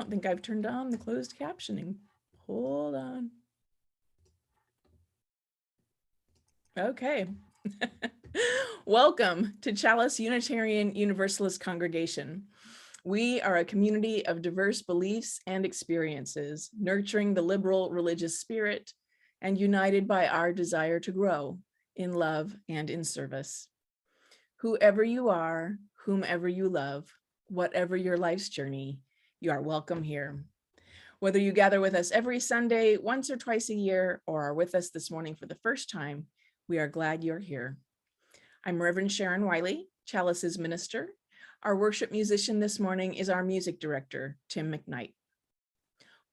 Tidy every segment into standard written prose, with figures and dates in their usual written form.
don't think I've turned on the closed captioning. Hold on. Okay. Welcome to Chalice Unitarian Universalist Congregation. We are a community of diverse beliefs and experiences, nurturing the liberal religious spirit and united by our desire to grow in love and in service. Whoever you are, whomever you love, whatever your life's journey, you are welcome here. Whether you gather with us every Sunday, once or twice a year, or are with us this morning for the first time, we are glad you're here. I'm Reverend Sharon Wiley, Chalice's minister. Our worship musician this morning is our music director, Tim McKnight.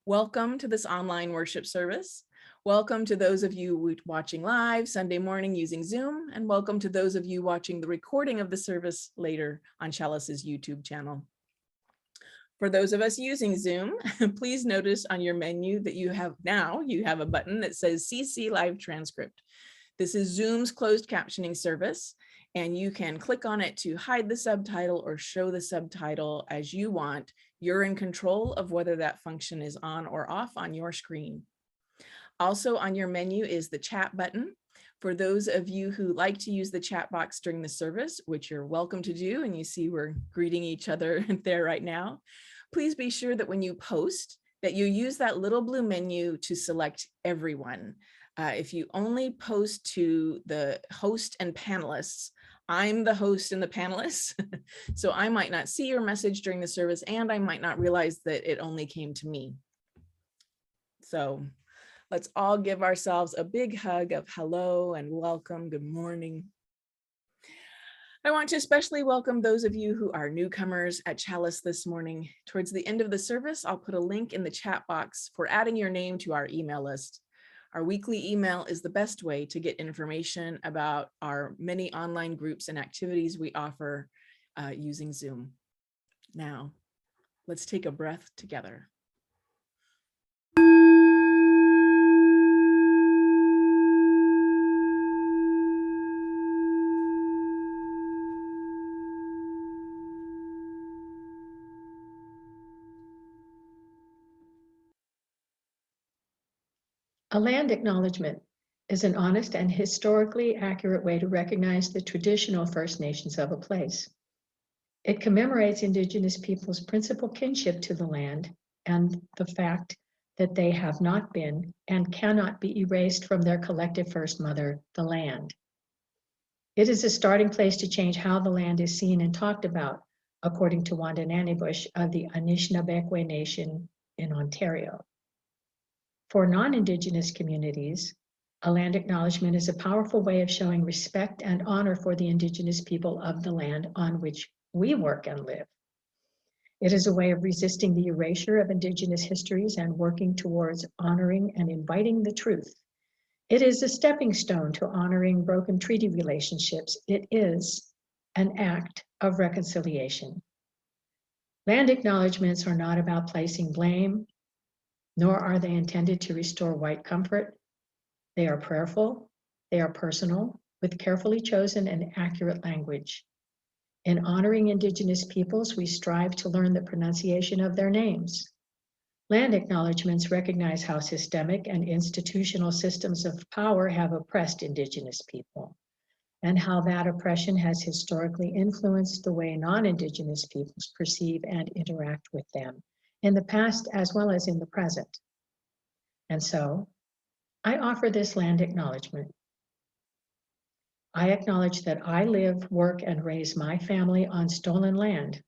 Welcome to this online worship service. Welcome to those of you watching live Sunday morning using Zoom, and welcome to those of you watching the recording of the service later on Chalice's YouTube channel. For those of us using Zoom, please notice on your menu that you have a button that says CC Live Transcript. This is Zoom's closed captioning service, and you can click on it to hide the subtitle or show the subtitle as you want. You're in control of whether that function is on or off on your screen. Also on your menu is the chat button. For those of you who like to use the chat box during the service, which you're welcome to do, and you see we're greeting each other there right now, please be sure that when you post, that you use that little blue menu to select everyone. If you only post to the host and panelists, I'm the host and the panelists, so I might not see your message during the service, and I might not realize that it only came to me. So let's all give ourselves a big hug of hello and welcome. Good morning. I want to especially welcome those of you who are newcomers at Chalice this morning. Towards the end of the service, I'll put a link in the chat box for adding your name to our email list. Our weekly email is the best way to get information about our many online groups and activities we offer using Zoom. Now, let's take a breath together. A land acknowledgement is an honest and historically accurate way to recognize the traditional First Nations of a place. It commemorates Indigenous peoples' principal kinship to the land and the fact that they have not been and cannot be erased from their collective First Mother, the land. It is a starting place to change how the land is seen and talked about, according to Wanda Nannybush of the Anishinaabe Nation in Ontario. For non-Indigenous communities, a land acknowledgement is a powerful way of showing respect and honor for the Indigenous people of the land on which we work and live. It is a way of resisting the erasure of Indigenous histories and working towards honoring and inviting the truth. It is a stepping stone to honoring broken treaty relationships. It is an act of reconciliation. Land acknowledgements are not about placing blame, nor are they intended to restore white comfort. They are prayerful, they are personal, with carefully chosen and accurate language. In honoring Indigenous peoples, we strive to learn the pronunciation of their names. Land acknowledgements recognize how systemic and institutional systems of power have oppressed Indigenous people, and how that oppression has historically influenced the way non-Indigenous peoples perceive and interact with them, in the past as well as in the present. And so, I offer this land acknowledgement. I acknowledge that I live, work, and raise my family on stolen land,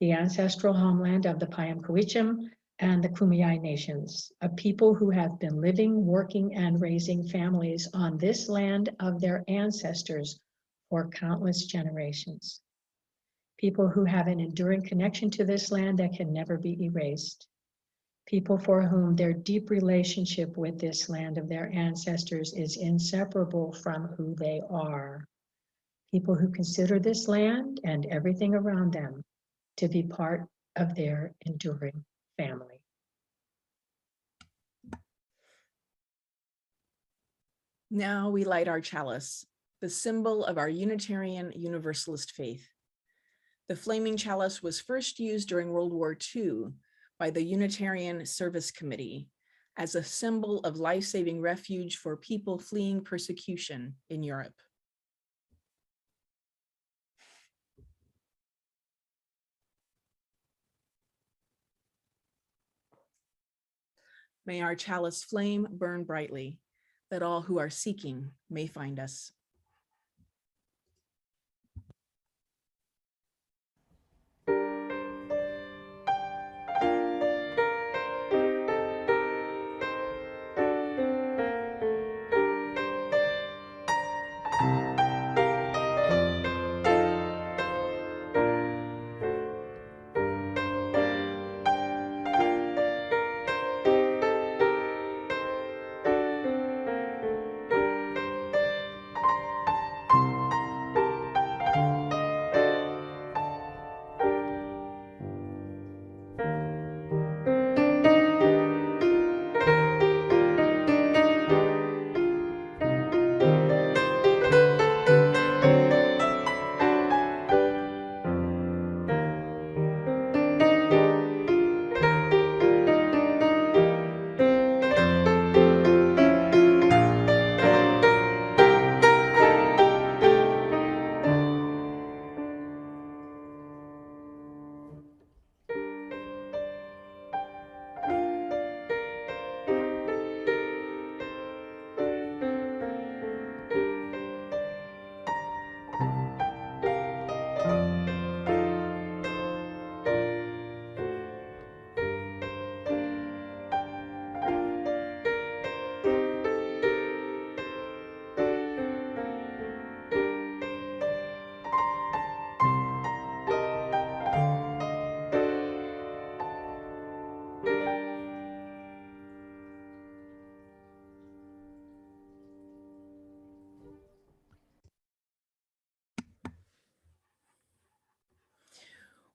the ancestral homeland of the Piamkouicham and the Kumeyaay nations, a people who have been living, working, and raising families on this land of their ancestors for countless generations. People who have an enduring connection to this land that can never be erased. People for whom their deep relationship with this land of their ancestors is inseparable from who they are. People who consider this land and everything around them to be part of their enduring family. Now we light our chalice, the symbol of our Unitarian Universalist faith. The flaming chalice was first used during World War II by the Unitarian Service Committee as a symbol of life-saving refuge for people fleeing persecution in Europe. May our chalice flame burn brightly, that all who are seeking may find us.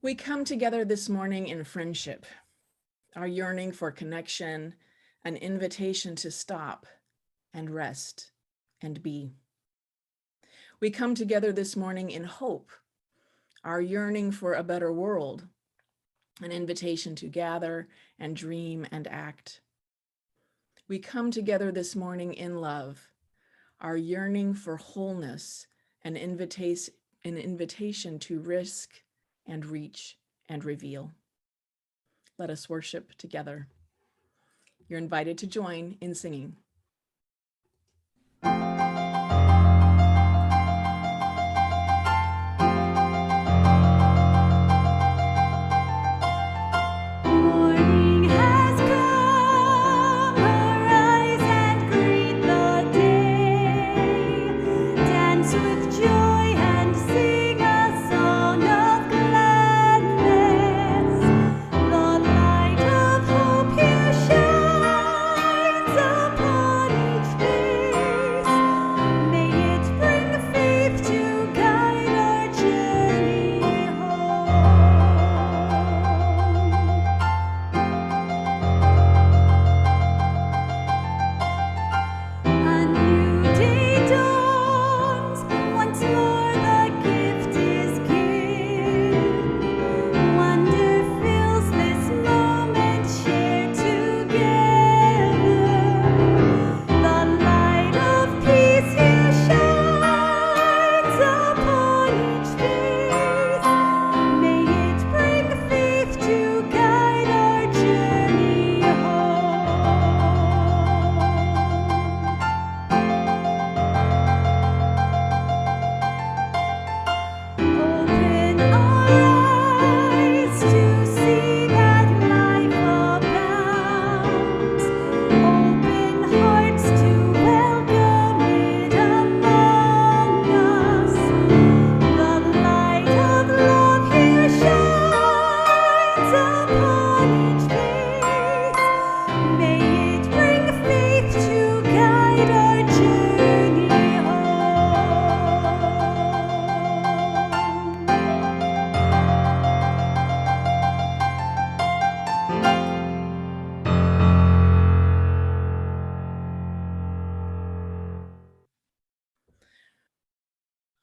We come together this morning in friendship, our yearning for connection, an invitation to stop and rest and be. We come together this morning in hope, our yearning for a better world, an invitation to gather and dream and act. We come together this morning in love, our yearning for wholeness, an invitation to risk and reach and reveal. Let us worship together. You're invited to join in singing.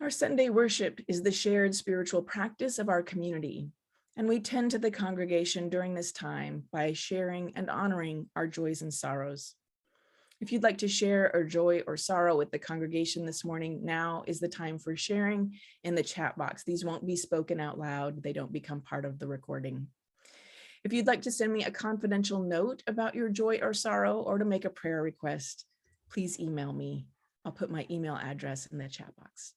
Our Sunday worship is the shared spiritual practice of our community, And we tend to the congregation during this time by sharing and honoring our joys and sorrows. If you'd like to share a joy or sorrow with the congregation this morning, now is the time for sharing in the chat box. These won't be spoken out loud. They don't become part of the recording. If you'd like to send me a confidential note about your joy or sorrow, or to make a prayer request, please email me. I'll put my email address in the chat box.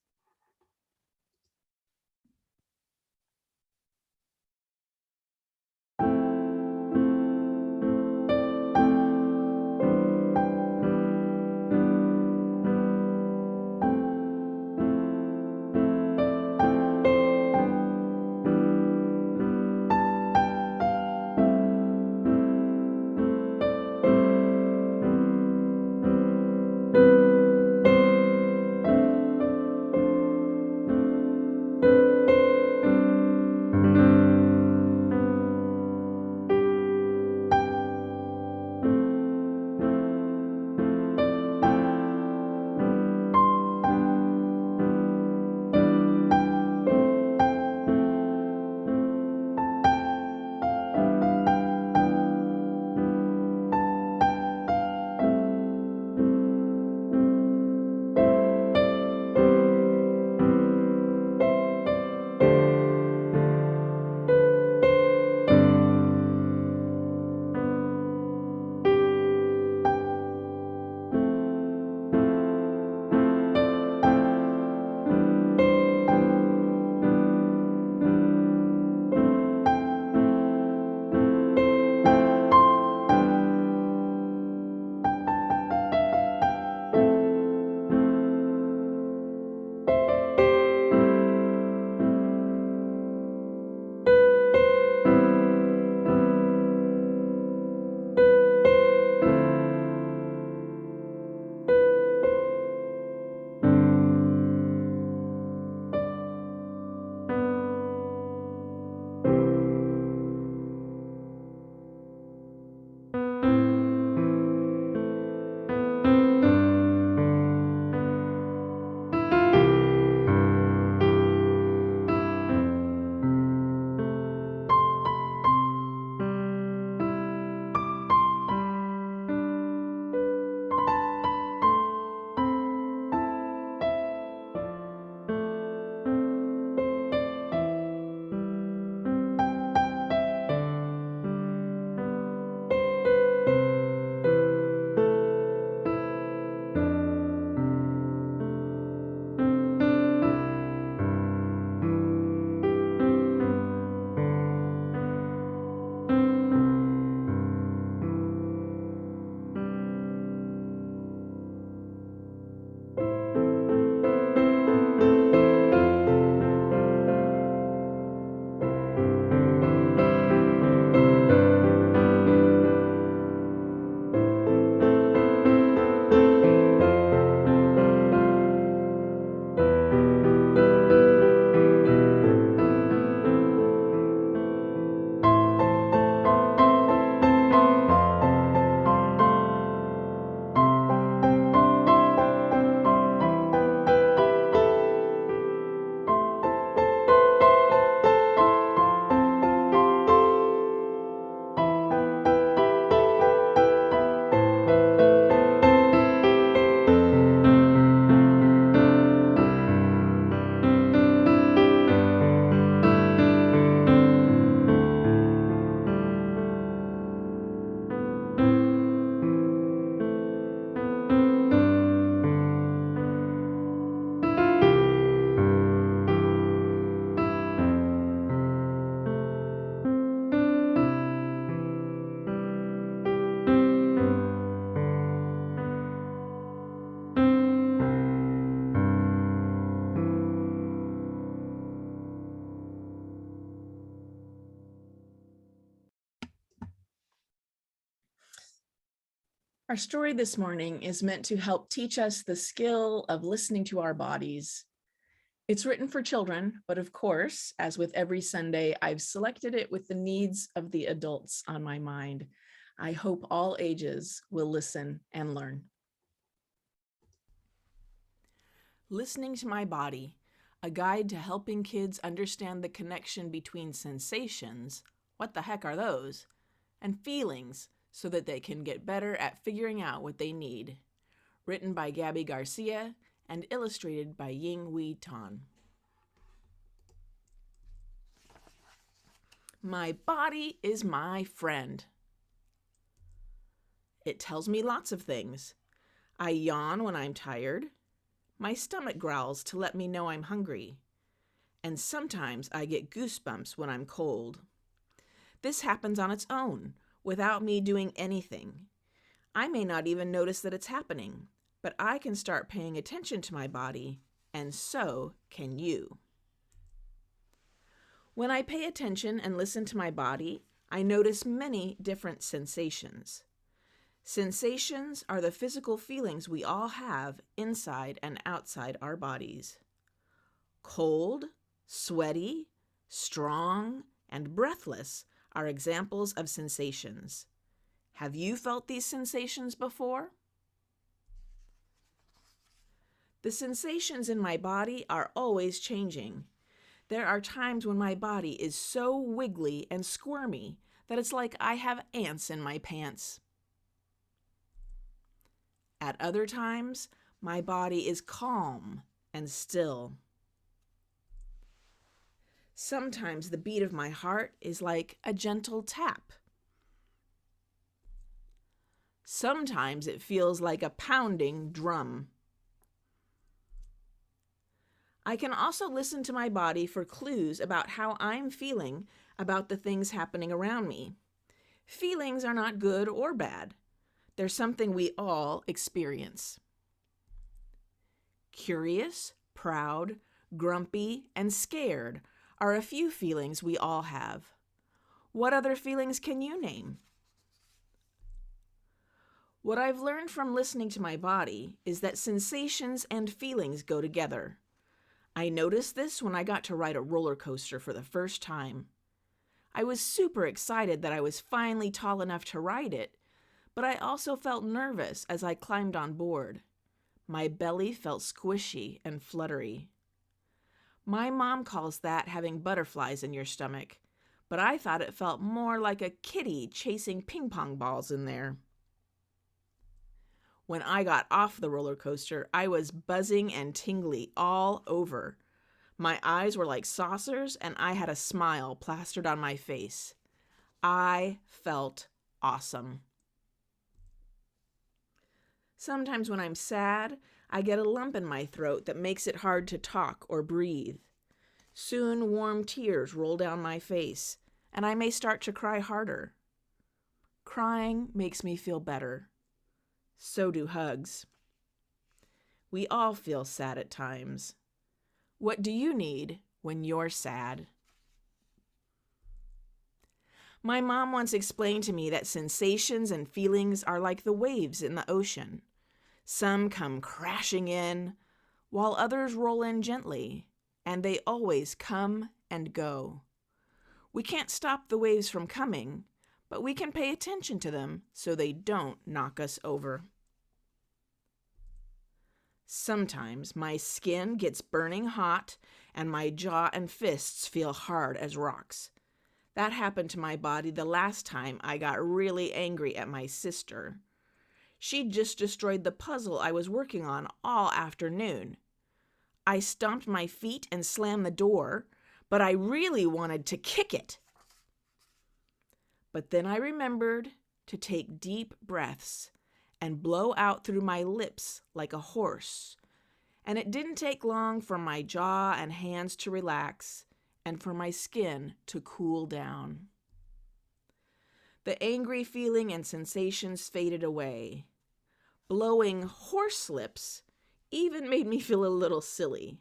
Our story this morning is meant to help teach us the skill of listening to our bodies. It's written for children, but of course, as with every Sunday, I've selected it with the needs of the adults on my mind. I hope all ages will listen and learn. Listening to my body, a guide to helping kids understand the connection between sensations, what the heck are those, and feelings so that they can get better at figuring out what they need. Written by Gabby Garcia and illustrated by Ying Wei Tan. My body is my friend. It tells me lots of things. I yawn when I'm tired. My stomach growls to let me know I'm hungry. And sometimes I get goosebumps when I'm cold. This happens on its own, without me doing anything. I may not even notice that it's happening, but I can start paying attention to my body, and so can you. When I pay attention and listen to my body, I notice many different sensations. Sensations are the physical feelings we all have inside and outside our bodies. Cold, sweaty, strong, and breathless are examples of sensations. Have you felt these sensations before? The sensations in my body are always changing. There are times when my body is so wiggly and squirmy that it's like I have ants in my pants. At other times, my body is calm and still. Sometimes the beat of my heart is like a gentle tap. Sometimes it feels like a pounding drum. I can also listen to my body for clues about how I'm feeling about the things happening around me. Feelings are not good or bad. They're something we all experience. Curious, proud, grumpy, and scared are a few feelings we all have. What other feelings can you name? What I've learned from listening to my body is that sensations and feelings go together. I noticed this when I got to ride a roller coaster for the first time. I was super excited that I was finally tall enough to ride it, but I also felt nervous as I climbed on board. My belly felt squishy and fluttery. My mom calls that having butterflies in your stomach, but I thought it felt more like a kitty chasing ping pong balls in there. When I got off the roller coaster, I was buzzing and tingly all over. My eyes were like saucers, and I had a smile plastered on my face. I felt awesome. Sometimes when I'm sad, I get a lump in my throat that makes it hard to talk or breathe. Soon warm tears roll down my face, and I may start to cry harder. Crying makes me feel better. So do hugs. We all feel sad at times. What do you need when you're sad? My mom once explained to me that sensations and feelings are like the waves in the ocean. Some come crashing in, while others roll in gently, and they always come and go. We can't stop the waves from coming, but we can pay attention to them so they don't knock us over. Sometimes my skin gets burning hot and my jaw and fists feel hard as rocks. That happened to my body the last time I got really angry at my sister. She'd just destroyed the puzzle I was working on all afternoon. I stomped my feet and slammed the door, but I really wanted to kick it. But then I remembered to take deep breaths and blow out through my lips like a horse. And it didn't take long for my jaw and hands to relax and for my skin to cool down. The angry feeling and sensations faded away. Blowing horse lips even made me feel a little silly,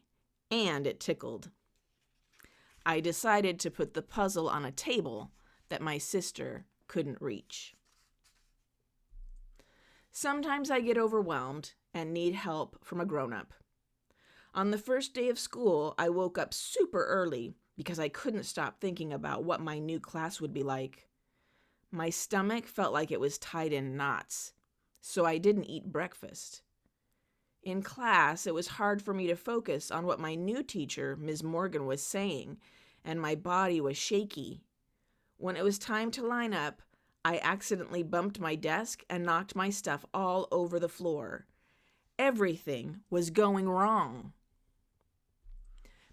and it tickled. I decided to put the puzzle on a table that my sister couldn't reach. Sometimes I get overwhelmed and need help from a grown-up. On the first day of school, I woke up super early because I couldn't stop thinking about what my new class would be like. My stomach felt like it was tied in knots, so I didn't eat breakfast. In class, it was hard for me to focus on what my new teacher, Ms. Morgan, was saying, and my body was shaky. When it was time to line up, I accidentally bumped my desk and knocked my stuff all over the floor. Everything was going wrong.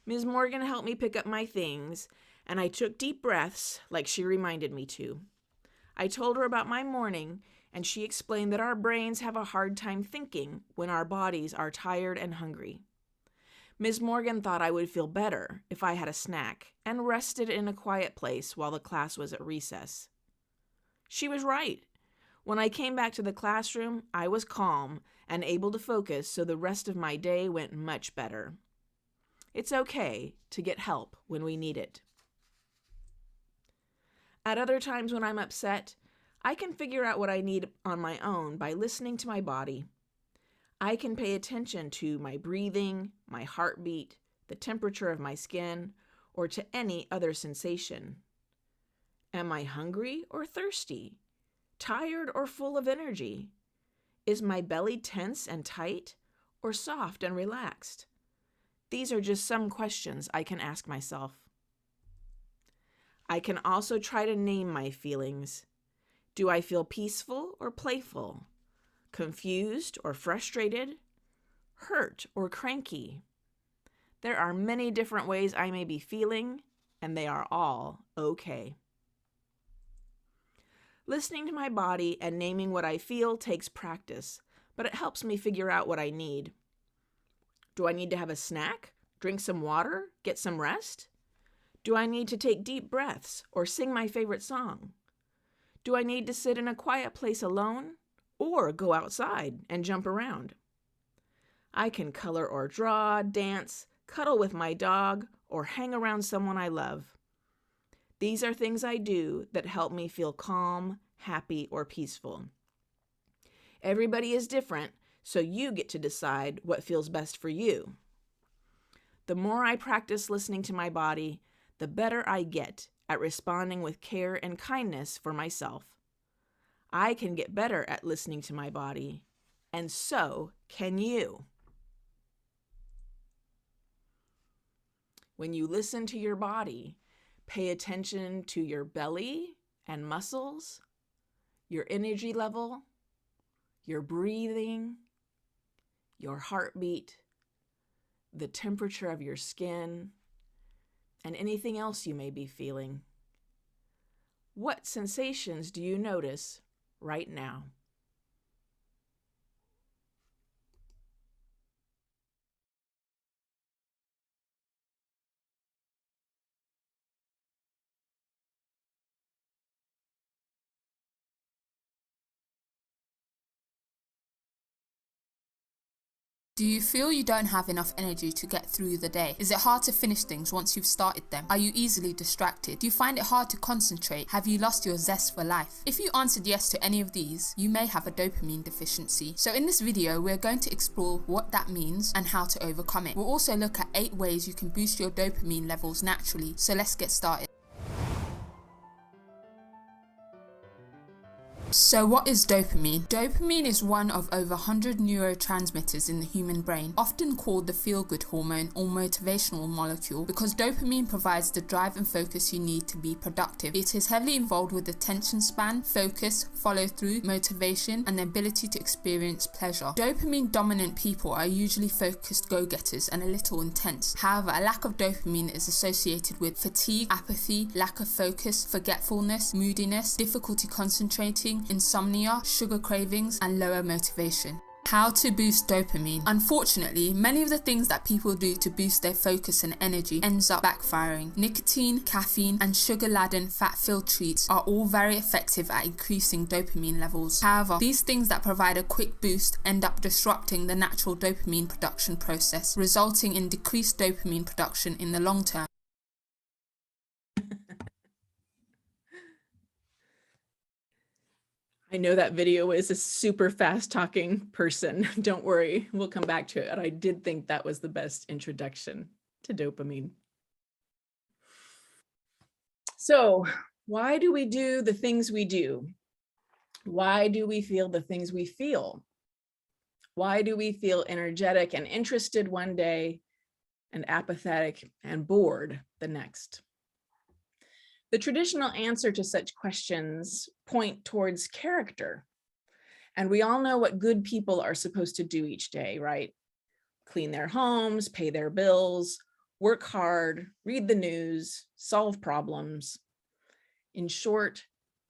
Ms. Morgan helped me pick up my things, and I took deep breaths like she reminded me to. I told her about my morning, and she explained that our brains have a hard time thinking when our bodies are tired and hungry. Ms. Morgan thought I would feel better if I had a snack and rested in a quiet place while the class was at recess. She was right. When I came back to the classroom, I was calm and able to focus, so the rest of my day went much better. It's okay to get help when we need it. At other times when I'm upset, I can figure out what I need on my own by listening to my body. I can pay attention to my breathing, my heartbeat, the temperature of my skin, or to any other sensation. Am I hungry or thirsty? Tired or full of energy? Is my belly tense and tight, or soft and relaxed? These are just some questions I can ask myself. I can also try to name my feelings. Do I feel peaceful or playful? Confused or frustrated? Hurt or cranky? There are many different ways I may be feeling, and they are all okay. Listening to my body and naming what I feel takes practice, but it helps me figure out what I need. Do I need to have a snack, drink some water, get some rest? Do I need to take deep breaths or sing my favorite song? Do I need to sit in a quiet place alone or go outside and jump around? I can color or draw, dance, cuddle with my dog, or hang around someone I love. These are things I do that help me feel calm, happy, or peaceful. Everybody is different, so you get to decide what feels best for you. The more I practice listening to my body, the better I get at responding with care and kindness for myself. I can get better at listening to my body, and so can you. When you listen to your body, pay attention to your belly and muscles, your energy level, your breathing, your heartbeat, the temperature of your skin, and anything else you may be feeling. What sensations do you notice right now? Do you feel you don't have enough energy to get through the day? Is it hard to finish things once you've started them? Are you easily distracted? Do you find it hard to concentrate? Have you lost your zest for life? If you answered yes to any of these, you may have a dopamine deficiency. So in this video, we're going to explore what that means and how to overcome it. We'll also look at 8 ways you can boost your dopamine levels naturally. So let's get started. So what is dopamine? Dopamine is one of over 100 neurotransmitters in the human brain, often called the feel-good hormone or motivational molecule, because dopamine provides the drive and focus you need to be productive. It is heavily involved with attention span, focus, follow-through, motivation, and the ability to experience pleasure. Dopamine-dominant people are usually focused go-getters and a little intense. However, a lack of dopamine is associated with fatigue, apathy, lack of focus, forgetfulness, moodiness, difficulty concentrating, insomnia, sugar cravings, and lower motivation. How to boost dopamine? Unfortunately, many of the things that people do to boost their focus and energy ends up backfiring. Nicotine, caffeine, and sugar-laden fat-filled treats are all very effective at increasing dopamine levels. However, these things that provide a quick boost end up disrupting the natural dopamine production process, resulting in decreased dopamine production in the long term. I know that video is a super fast talking person. Don't worry, we'll come back to it. I did think that was the best introduction to dopamine. So, why do we do the things we do? Why do we feel the things we feel? Why do we feel energetic and interested one day and apathetic and bored the next? The traditional answer to such questions point towards character. And we all know what good people are supposed to do each day, right? Clean their homes, pay their bills, work hard, read the news, solve problems. In short,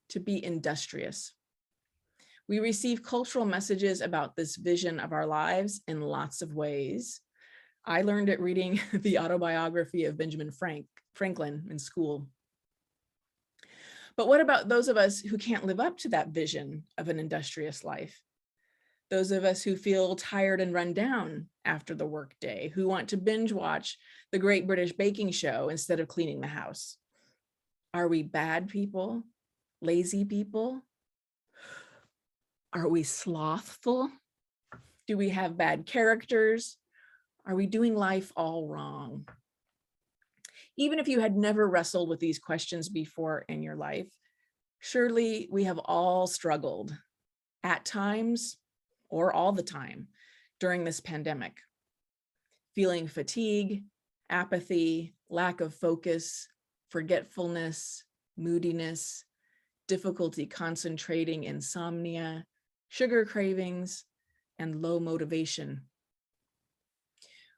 to be industrious. We receive cultural messages about this vision of our lives in lots of ways. I learned it reading the autobiography of Benjamin Franklin in school. But what about those of us who can't live up to that vision of an industrious life? Those of us who feel tired and run down after the workday, who want to binge watch the Great British Baking Show instead of cleaning the house. Are we bad people? Lazy people? Are we slothful? Do we have bad characters? Are we doing life all wrong? Even if you had never wrestled with these questions before in your life, surely we have all struggled at times or all the time during this pandemic, feeling fatigue, apathy, lack of focus, forgetfulness, moodiness, difficulty concentrating, insomnia, sugar cravings, and low motivation.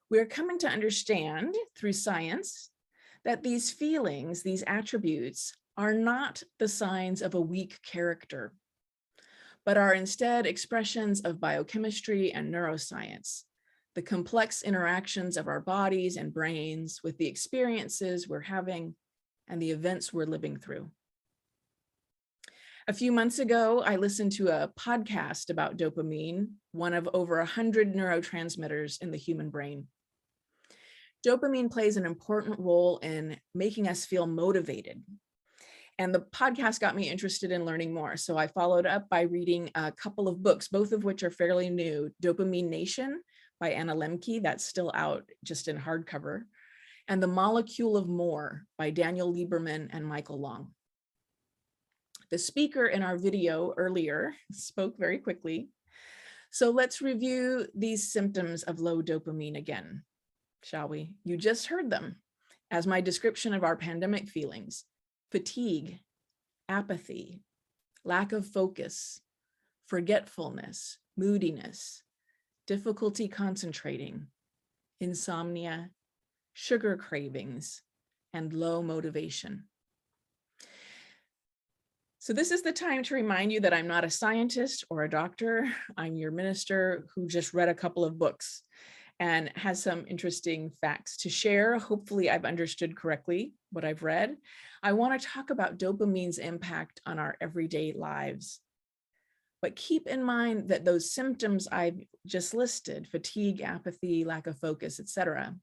We are coming to understand through science that these feelings, these attributes, are not the signs of a weak character, but are instead expressions of biochemistry and neuroscience, the complex interactions of our bodies and brains with the experiences we're having and the events we're living through. A few months ago, I listened to a podcast about dopamine, one of over 100 neurotransmitters in the human brain. Dopamine plays an important role in making us feel motivated. And the podcast got me interested in learning more. So I followed up by reading a couple of books, both of which are fairly new. Dopamine Nation by Anna Lemke, that's still out just in hardcover, and The Molecule of More by Daniel Lieberman and Michael Long. The speaker in our video earlier spoke very quickly. So let's review these symptoms of low dopamine again, shall we? You just heard them as my description of our pandemic feelings: fatigue, apathy, lack of focus, forgetfulness, moodiness, difficulty concentrating, insomnia, sugar cravings, and low motivation. So this is the time to remind you that I'm not a scientist or a doctor. I'm your minister who just read a couple of books and has some interesting facts to share. Hopefully I've understood correctly what I've read. I want to talk about dopamine's impact on our everyday lives. But keep in mind that those symptoms I've just listed, fatigue, apathy, lack of focus, etc.,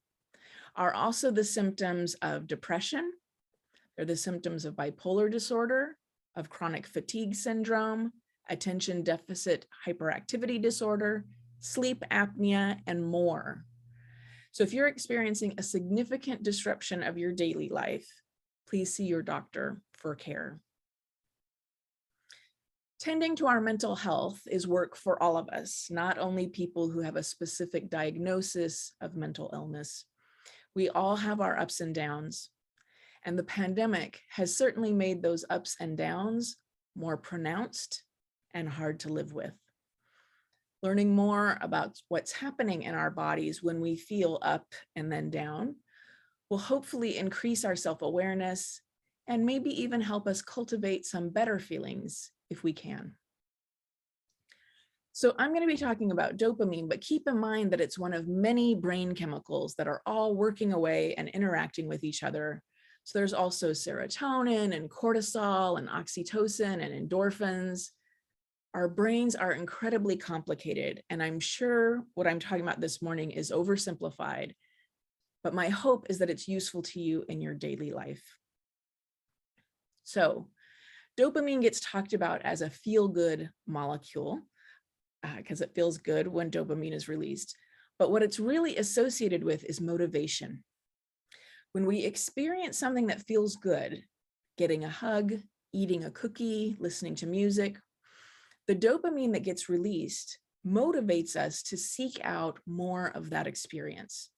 are also the symptoms of depression. They're the symptoms of bipolar disorder, of chronic fatigue syndrome, attention deficit hyperactivity disorder, sleep apnea, and more. So if you're experiencing a significant disruption of your daily life, please see your doctor for care. Tending to our mental health is work for all of us, not only people who have a specific diagnosis of mental illness. We all have our ups and downs. And the pandemic has certainly made those ups and downs more pronounced and hard to live with. Learning more about what's happening in our bodies when we feel up and then down will hopefully increase our self-awareness and maybe even help us cultivate some better feelings if we can. So I'm going to be talking about dopamine, but keep in mind that it's one of many brain chemicals that are all working away and interacting with each other. So there's also serotonin and cortisol and oxytocin and endorphins. Our brains are incredibly complicated, and I'm sure what I'm talking about this morning is oversimplified, but my hope is that it's useful to you in your daily life. So dopamine gets talked about as a feel-good molecule because it feels good when dopamine is released, but what it's really associated with is motivation. When we experience something that feels good, getting a hug, eating a cookie, listening to music, the dopamine that gets released motivates us to seek out more of that experience.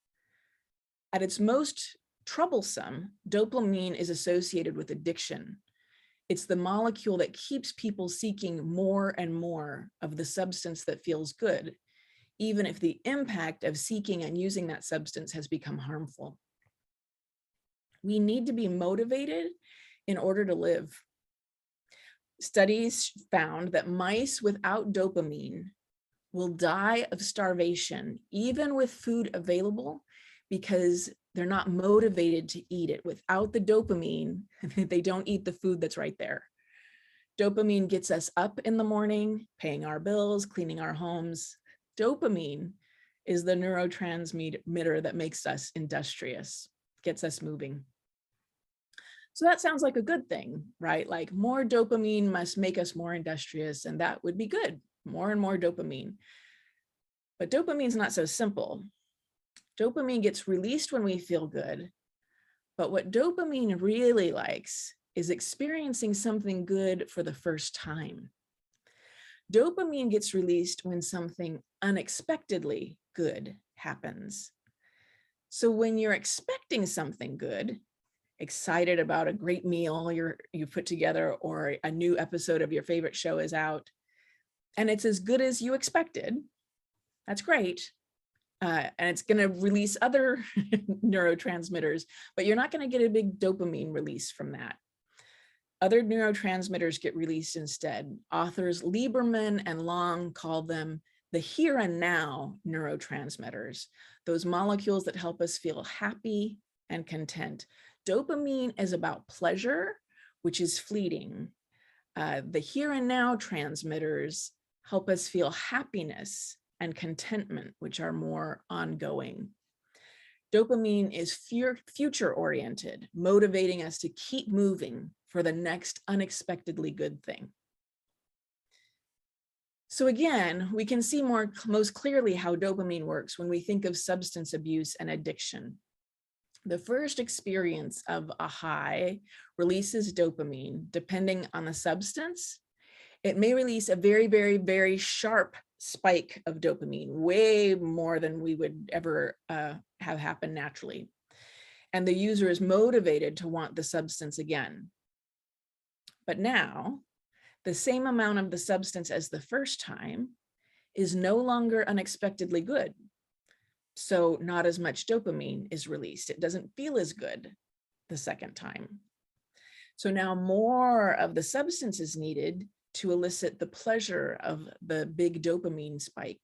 At its most troublesome, dopamine is associated with addiction. It's the molecule that keeps people seeking more and more of the substance that feels good, even if the impact of seeking and using that substance has become harmful. We need to be motivated in order to live. Studies found that mice without dopamine will die of starvation, even with food available, because they're not motivated to eat it. Without the dopamine, they don't eat the food that's right there. Dopamine gets us up in the morning, paying our bills, cleaning our homes. Dopamine is the neurotransmitter that makes us industrious, gets us moving. So that sounds like a good thing, right? Like more dopamine must make us more industrious, and that would be good, more and more dopamine. But dopamine's not so simple. Dopamine gets released when we feel good, but what dopamine really likes is experiencing something good for the first time. Dopamine gets released when something unexpectedly good happens. So when you're expecting something good, excited about a great meal you put together, or a new episode of your favorite show is out, and it's as good as you expected, that's great. And it's going to release other neurotransmitters, but you're not going to get a big dopamine release from that. Other neurotransmitters get released instead. Authors Lieberman and Long call them the here and now neurotransmitters, those molecules that help us feel happy and content. Dopamine is about pleasure, which is fleeting. The here and now transmitters help us feel happiness and contentment, which are more ongoing. Dopamine is future-oriented, motivating us to keep moving for the next unexpectedly good thing. So again, we can see most clearly how dopamine works when we think of substance abuse and addiction. The first experience of a high releases dopamine. Depending on the substance, it may release a very, very, very sharp spike of dopamine, way more than we would ever have happen naturally. And the user is motivated to want the substance again. But now, the same amount of the substance as the first time is no longer unexpectedly good. So not as much dopamine is released. It doesn't feel as good the second time. So now more of the substance is needed to elicit the pleasure of the big dopamine spike.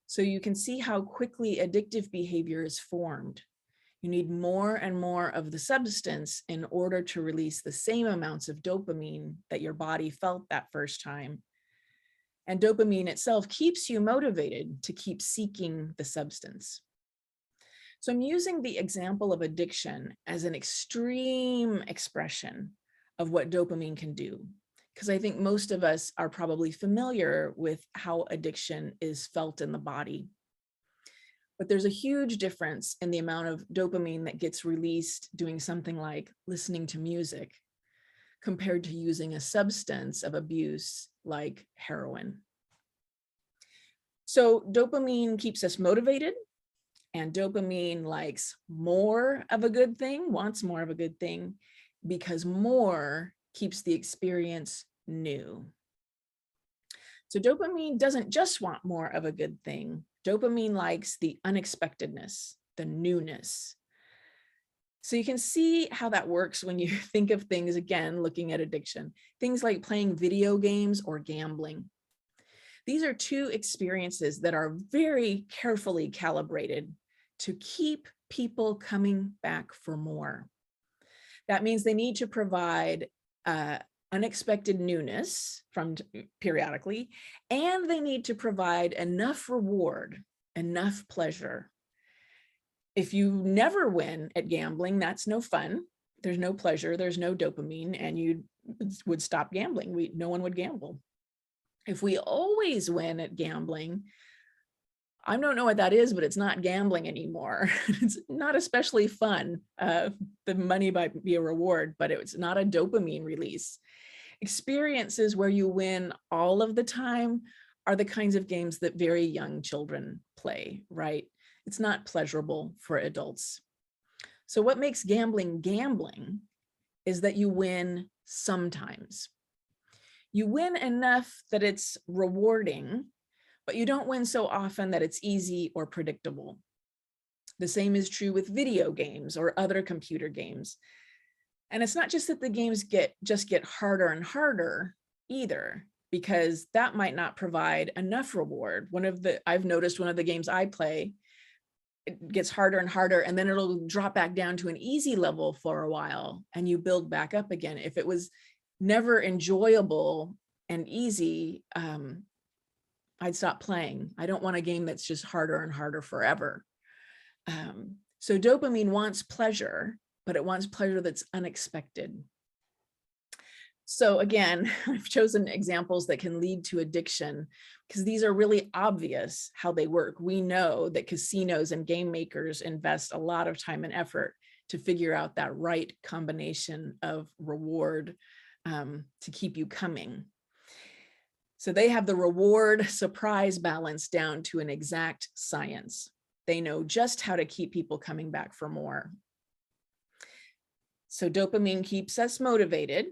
So you can see how quickly addictive behavior is formed. You need more and more of the substance in order to release the same amounts of dopamine that your body felt that first time. And dopamine itself keeps you motivated to keep seeking the substance. So I'm using the example of addiction as an extreme expression of what dopamine can do, because I think most of us are probably familiar with how addiction is felt in the body. But there's a huge difference in the amount of dopamine that gets released doing something like listening to music compared to using a substance of abuse like heroin. So dopamine keeps us motivated, and dopamine likes more of a good thing, wants more of a good thing, because more keeps the experience new. So dopamine doesn't just want more of a good thing. Dopamine likes the unexpectedness, the newness. So you can see how that works when you think of things, again, looking at addiction, things like playing video games or gambling. These are two experiences that are very carefully calibrated to keep people coming back for more. That means they need to provide unexpected newness from periodically, and they need to provide enough reward, enough pleasure. If you never win at gambling, that's no fun. There's no pleasure, there's no dopamine, and you would stop gambling. No one would gamble. If we always win at gambling, I don't know what that is, but it's not gambling anymore. It's not especially fun. The money might be a reward, but it's not a dopamine release. Experiences where you win all of the time are the kinds of games that very young children play, right? It's not pleasurable for adults. So what makes gambling gambling is that you win sometimes. You win enough that it's rewarding, but you don't win so often that it's easy or predictable. The same is true with video games or other computer games. And it's not just that the games just get harder and harder either, because that might not provide enough reward. I've noticed one of the games I play, it gets harder and harder, and then it'll drop back down to an easy level for a while, and you build back up again. If it was never enjoyable and easy, I'd stop playing. I don't want a game that's just harder and harder forever. So dopamine wants pleasure, but it wants pleasure that's unexpected. So again, I've chosen examples that can lead to addiction because these are really obvious how they work. We know that casinos and game makers invest a lot of time and effort to figure out that right combination of reward to keep you coming. So they have the reward surprise balance down to an exact science. They know just how to keep people coming back for more. So dopamine keeps us motivated.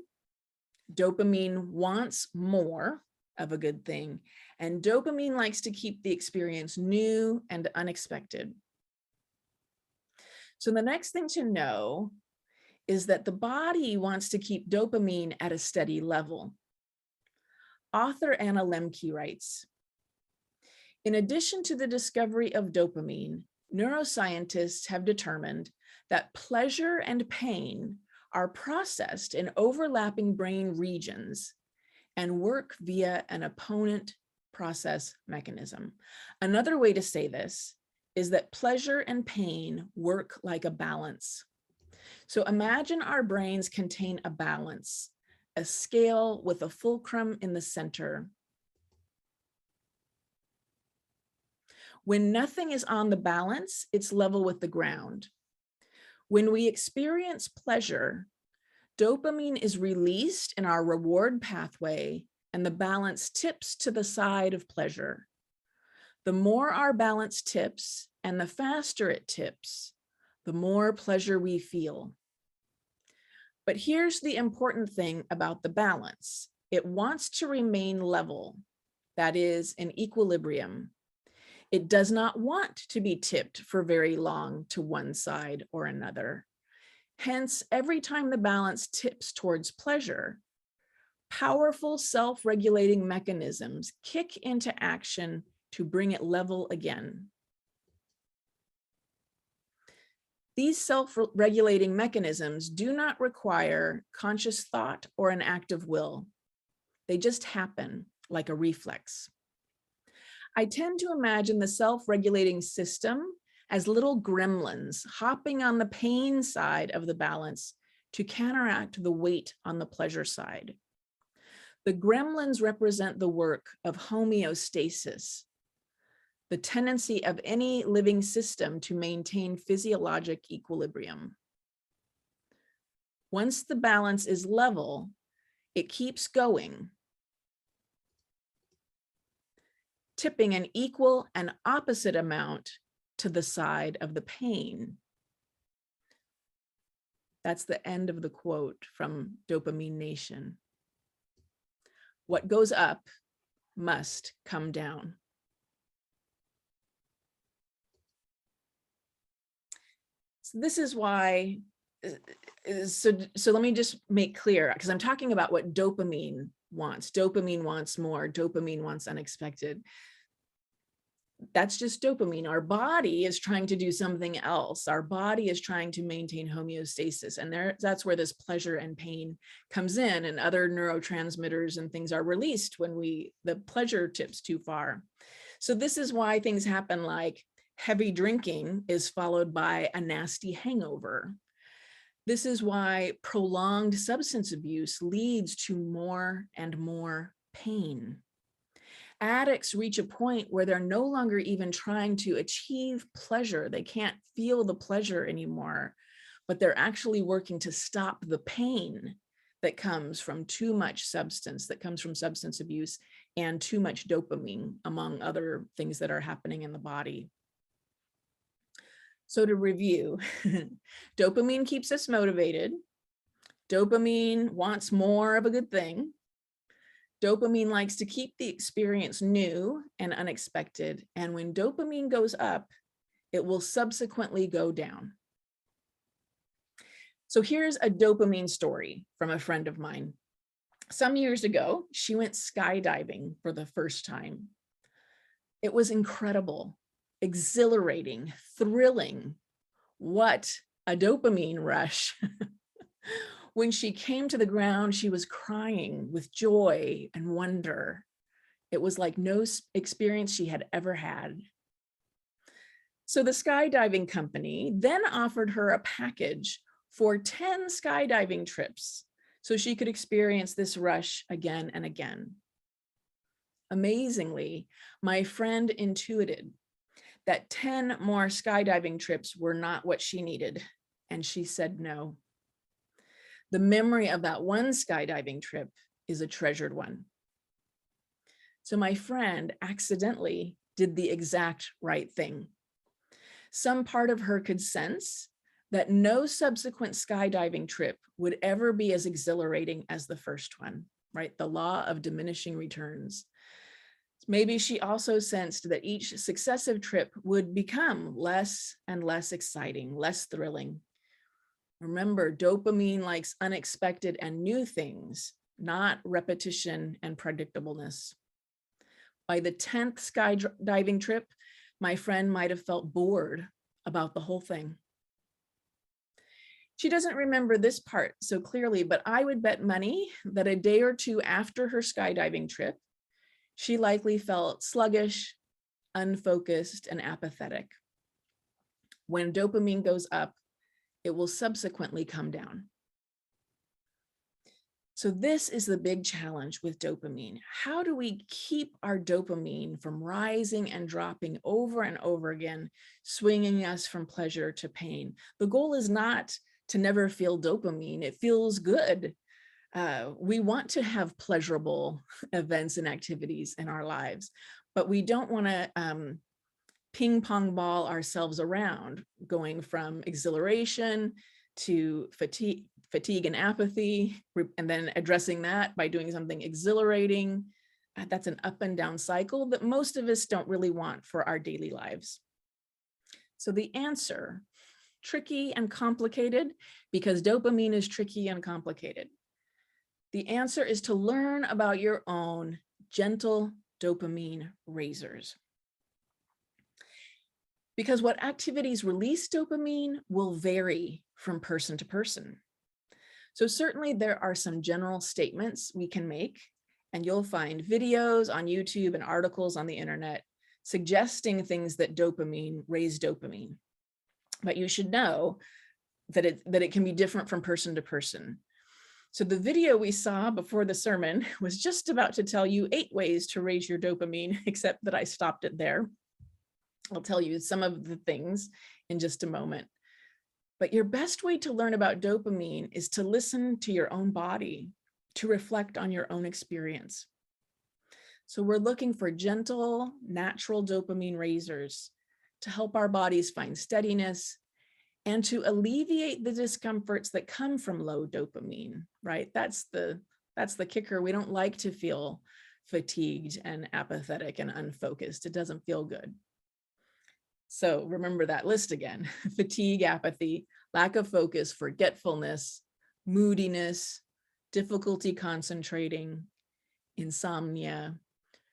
Dopamine wants more of a good thing, and dopamine likes to keep the experience new and unexpected. So the next thing to know is that the body wants to keep dopamine at a steady level. Author Anna Lemke writes, in addition to the discovery of dopamine, neuroscientists have determined that pleasure and pain are processed in overlapping brain regions and work via an opponent process mechanism. Another way to say this is that pleasure and pain work like a balance. So imagine our brains contain a balance, a scale with a fulcrum in the center. When nothing is on the balance, it's level with the ground. When we experience pleasure, dopamine is released in our reward pathway and the balance tips to the side of pleasure. The more our balance tips and the faster it tips, the more pleasure we feel. But here's the important thing about the balance. It wants to remain level, that is, in equilibrium. It does not want to be tipped for very long to one side or another. Hence, every time the balance tips towards pleasure, powerful self-regulating mechanisms kick into action to bring it level again. These self-regulating mechanisms do not require conscious thought or an active will. They just happen like a reflex. I tend to imagine the self-regulating system as little gremlins hopping on the pain side of the balance to counteract the weight on the pleasure side. The gremlins represent the work of homeostasis, the tendency of any living system to maintain physiologic equilibrium. Once the balance is level, it keeps going, tipping an equal and opposite amount to the side of the pain. That's the end of the quote from Dopamine Nation. What goes up must come down. So this is why, so let me just make clear, because I'm talking about what dopamine wants. Dopamine wants more, dopamine wants unexpected. That's just dopamine. Our body is trying to do something else. Our body is trying to maintain homeostasis. And that's where this pleasure and pain comes in, and other neurotransmitters and things are released when the pleasure tips too far. So this is why things happen like heavy drinking is followed by a nasty hangover. This is why prolonged substance abuse leads to more and more pain. Addicts reach a point where they're no longer even trying to achieve pleasure. They can't feel the pleasure anymore, but they're actually working to stop the pain that comes from too much substance, that comes from substance abuse and too much dopamine, among other things that are happening in the body. So to review, dopamine keeps us motivated. Dopamine wants more of a good thing. Dopamine likes to keep the experience new and unexpected. And when dopamine goes up, it will subsequently go down. So here's a dopamine story from a friend of mine. Some years ago, she went skydiving for the first time. It was incredible, exhilarating, thrilling. What a dopamine rush. When she came to the ground, she was crying with joy and wonder. It was like no experience she had ever had. So the skydiving company then offered her a package for 10 skydiving trips so she could experience this rush again and again. Amazingly, my friend intuited that 10 more skydiving trips were not what she needed, and she said no. The memory of that one skydiving trip is a treasured one. So my friend accidentally did the exact right thing. Some part of her could sense that no subsequent skydiving trip would ever be as exhilarating as the first one, right? The law of diminishing returns. Maybe she also sensed that each successive trip would become less and less exciting, less thrilling. Remember, dopamine likes unexpected and new things, not repetition and predictableness. By the 10th skydiving trip, my friend might have felt bored about the whole thing. She doesn't remember this part so clearly, but I would bet money that a day or two after her skydiving trip, she likely felt sluggish, unfocused, and apathetic. When dopamine goes up, it will subsequently come down. So this is the big challenge with dopamine. How do we keep our dopamine from rising and dropping over and over again, swinging us from pleasure to pain? The goal is not to never feel dopamine. It feels good. We want to have pleasurable events and activities in our lives, but we don't want to ping pong ball ourselves around, going from exhilaration to fatigue and apathy, and then addressing that by doing something exhilarating. That's an up and down cycle that most of us don't really want for our daily lives. So the answer, tricky and complicated, because dopamine is tricky and complicated. The answer is to learn about your own gentle dopamine raisers. Because what activities release dopamine will vary from person to person. So certainly there are some general statements we can make, and you'll find videos on YouTube and articles on the internet suggesting things that raise dopamine. But you should know that it can be different from person to person. So the video we saw before the sermon was just about to tell you 8 ways to raise your dopamine, except that I stopped it there. I'll tell you some of the things in just a moment. But your best way to learn about dopamine is to listen to your own body, to reflect on your own experience. So we're looking for gentle, natural dopamine raisers to help our bodies find steadiness and to alleviate the discomforts that come from low dopamine, right? That's the kicker. We don't like to feel fatigued and apathetic and unfocused. It doesn't feel good. So remember that list again: fatigue, apathy, lack of focus, forgetfulness, moodiness, difficulty concentrating, insomnia,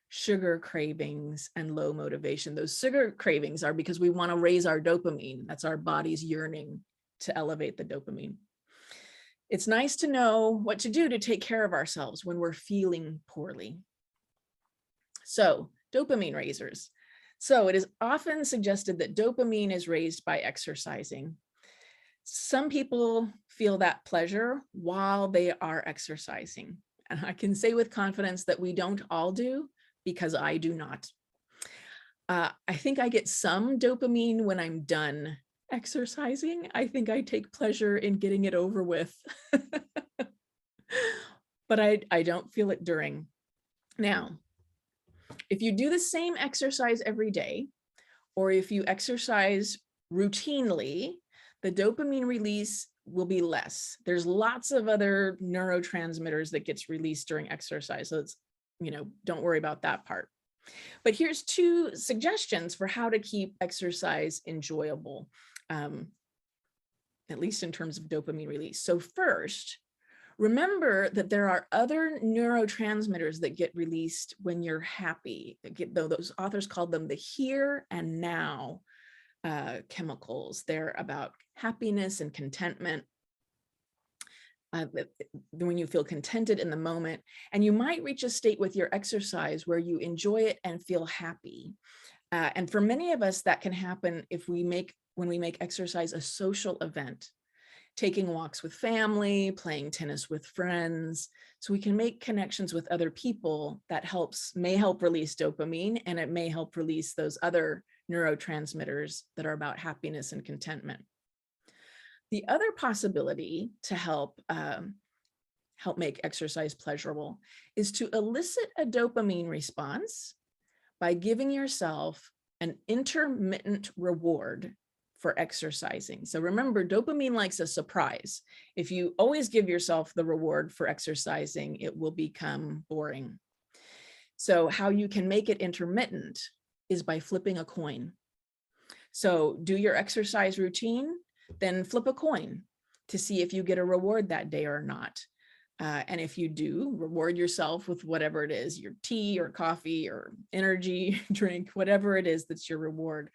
sugar cravings, and low motivation. Those sugar cravings are because we want to raise our dopamine. That's our body's yearning to elevate the dopamine. It's nice to know what to do to take care of ourselves when we're feeling poorly. So, dopamine raisers. So it is often suggested that dopamine is raised by exercising. Some people feel that pleasure while they are exercising. And I can say with confidence that we don't all do, because I do not. I think I get some dopamine when I'm done exercising. I think I take pleasure in getting it over with, but I don't feel it during. Now, If you do the same exercise every day, or if you exercise routinely, the dopamine release will be less. There's lots of other neurotransmitters that gets released during exercise. So it's, don't worry about that part. But here's 2 suggestions for how to keep exercise enjoyable, at least in terms of dopamine release. So first, remember that there are other neurotransmitters that get released when you're happy. Those authors called them the here and now chemicals. They're about happiness and contentment. When you feel contented in the moment, and you might reach a state with your exercise where you enjoy it and feel happy. And for many of us, that can happen when we make exercise a social event, taking walks with family, playing tennis with friends. So we can make connections with other people that may help release dopamine, and it may help release those other neurotransmitters that are about happiness and contentment. The other possibility to help make exercise pleasurable is to elicit a dopamine response by giving yourself an intermittent reward for exercising. So remember, dopamine likes a surprise. If you always give yourself the reward for exercising, it will become boring. So how you can make it intermittent is by flipping a coin. So do your exercise routine, then flip a coin to see if you get a reward that day or not. And if you do, reward yourself with whatever it is, your tea or coffee or energy drink, whatever it is that's your reward.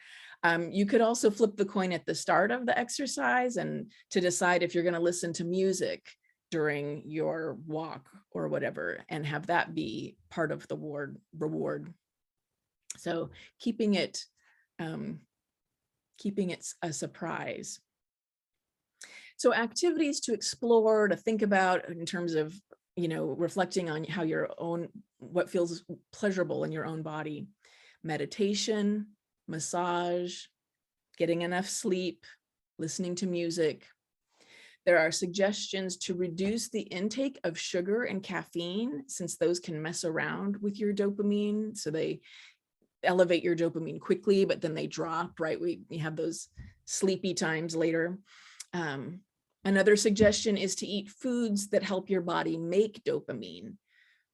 You could also flip the coin at the start of the exercise and to decide if you're going to listen to music during your walk or whatever, and have that be part of the reward. So keeping it a surprise. So activities to explore, to think about in terms of, reflecting on what feels pleasurable in your own body. Meditation, massage, getting enough sleep, listening to music. There are suggestions to reduce the intake of sugar and caffeine, since those can mess around with your dopamine. So they elevate your dopamine quickly, but then they drop, right? We have those sleepy times later. Another suggestion is to eat foods that help your body make dopamine.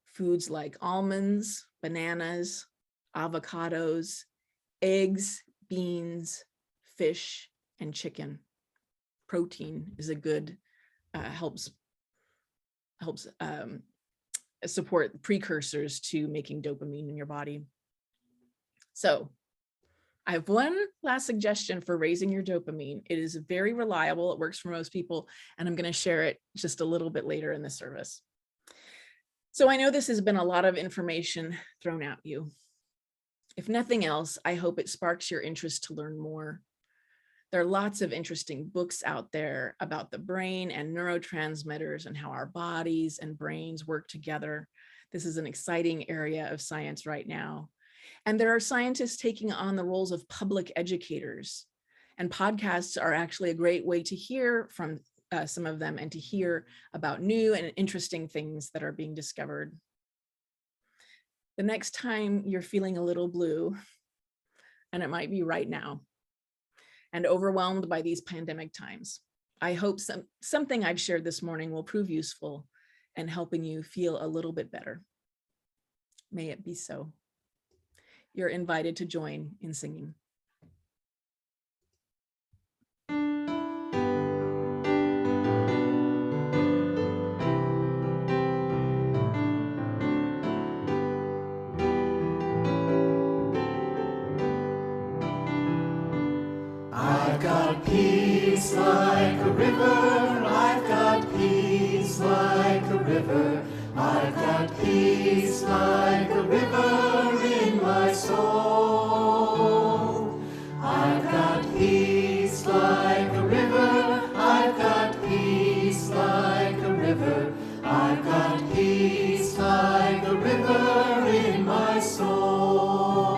Foods like almonds, bananas, avocados, eggs, beans, fish, and chicken. Protein is a good, helps support precursors to making dopamine in your body. So I have one last suggestion for raising your dopamine. It is very reliable. It works for most people, and I'm going to share it just a little bit later in the service. So I know this has been a lot of information thrown at you. If nothing else, I hope it sparks your interest to learn more. There are lots of interesting books out there about the brain and neurotransmitters and how our bodies and brains work together. This is an exciting area of science right now. And there are scientists taking on the roles of public educators. And podcasts are actually a great way to hear from some of them and to hear about new and interesting things that are being discovered. The next time you're feeling a little blue, and it might be right now, and overwhelmed by these pandemic times, I hope something I've shared this morning will prove useful and helping you feel a little bit better. May it be so. You're invited to join in singing. I've got peace like a river, I've got peace like a river, I've got peace like a river in my soul. I've got peace like a river, I've got peace like a river, I've got peace like a river in my soul.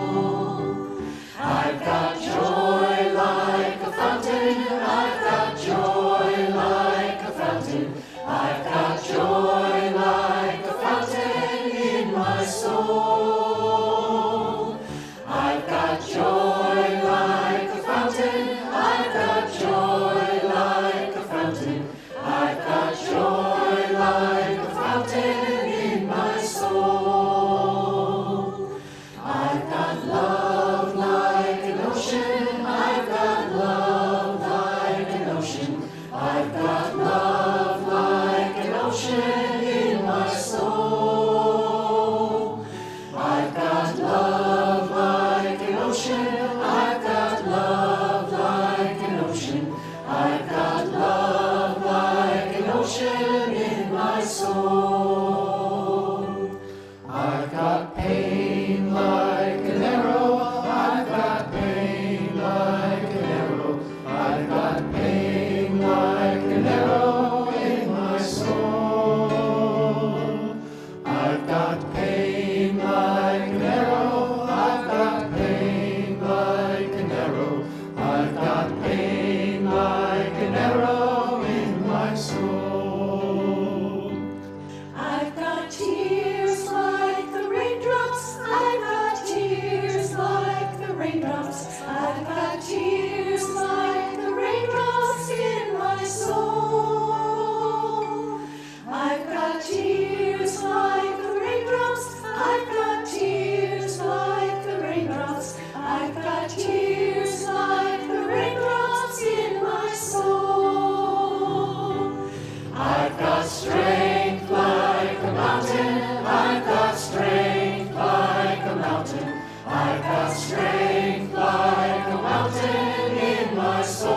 I've got joy like a fountain, I've got joy like a fountain, I've got joy like a fountain in my soul. I've got strength like a mountain in my soul.